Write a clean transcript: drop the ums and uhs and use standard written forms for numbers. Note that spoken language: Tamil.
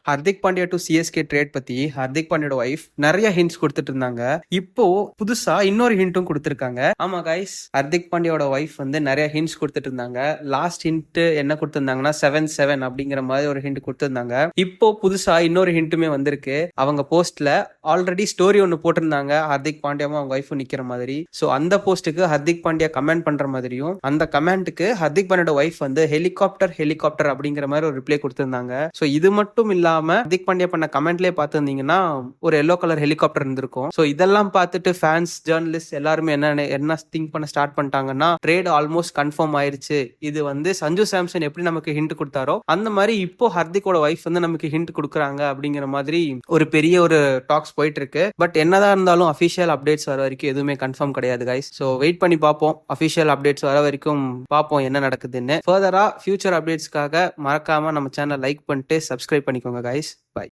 Hardik Pandya to CSK trade பத்தி ஹர்திக் பாண்டியோட ஒய்ஃப் நிறைய ஹிண்ட்ஸ் கொடுத்துட்டு இருந்தாங்க. இப்போ புதுசா இன்னொரு ஹிண்ட்டும் கொடுத்திருக்காங்க. ஆமா கைஸ், ஹர்திக் பாண்டியோட ஒய்ஃப் வந்து நிறைய ஹிண்ட்ஸ் கொடுத்துட்டு இருந்தாங்க. லாஸ்ட் ஹிண்ட் என்ன கொடுத்திருந்தாங்கன்னா 7-7 அப்படிங்கிற மாதிரி ஒரு ஹிண்ட் கொடுத்திருந்தாங்க. இப்போ புதுசா இன்னொரு ஹிண்ட்டுமே வந்திருக்கு. அவங்க போஸ்ட்ல ஆல்ரெடி ஸ்டோரி ஒன்னு போட்டிருந்தாங்க, ஹர்திக் பாண்டியாவும் அவங்க ஒய்ஃபும் நிக்கிற மாதிரி. சோ அந்த போஸ்ட்டுக்கு ஹர்திக் பாண்டியா கமெண்ட் பண்ற மாதிரியும், அந்த கமெண்ட்டுக்கு ஹர்திக் பாண்டியோட ஒய்ஃப் வந்து ஹெலிகாப்டர் அப்படிங்கிற மாதிரி ஒரு ரிப்ளை கொடுத்திருந்தாங்க. சோ இது மட்டும் இல்லாம ஹர்திக் பாண்டியா பண்ண கமெண்ட்லயே பார்த்திருந்தீங்கன்னா ஒரு எல்லோ கலர் ஹெலிகாப்டர் இருந்திருக்கும். சோ இதெல்லாம் பார்த்துட்டு ஃபேன்ஸ், ஜேர்னலிஸ்ட் எல்லாருமே என்ன திங்க் பண்ண ஸ்டார்ட் பண்ணிட்டாங்கன்னா, ட்ரேட் ஆல்மோஸ்ட் கன்ஃபார்ம் ஆயிருச்சு. இது வந்து சஞ்சு சாம்சன் எப்படி நமக்கு ஹிண்ட் கொடுத்தாரோ அந்த மாதிரி இப்போ ஹர்திக்கோட ஒய்ஃப் வந்து நமக்கு ஹிண்ட் கொடுக்குறாங்க அப்படிங்கிற மாதிரி ஒரு பெரிய ஒரு டாக்ஸ் போயிட்டு இருக்கு. பட் என்னதான் இருந்தாலும் அபிஷியல் அப்டேட்ஸ் வர வரைக்கும் எதுவுமே கன்ஃபார்ம் கிடையாது கைஸ். ஸோ வெயிட் பண்ணி பார்ப்போம். அபிஷியல் அப்டேட்ஸ் வர வரைக்கும் பார்ப்போம் என்ன நடக்குதுன்னு. ஃபர்தரா ஃபியூச்சர் அப்டேட்ஸ்க்காக மறக்காம நம்ம சேனல் லைக் பண்ணிட்டு சப்ஸ்கிரைப் பண்ணிக்கோங்க கைஸ். பை.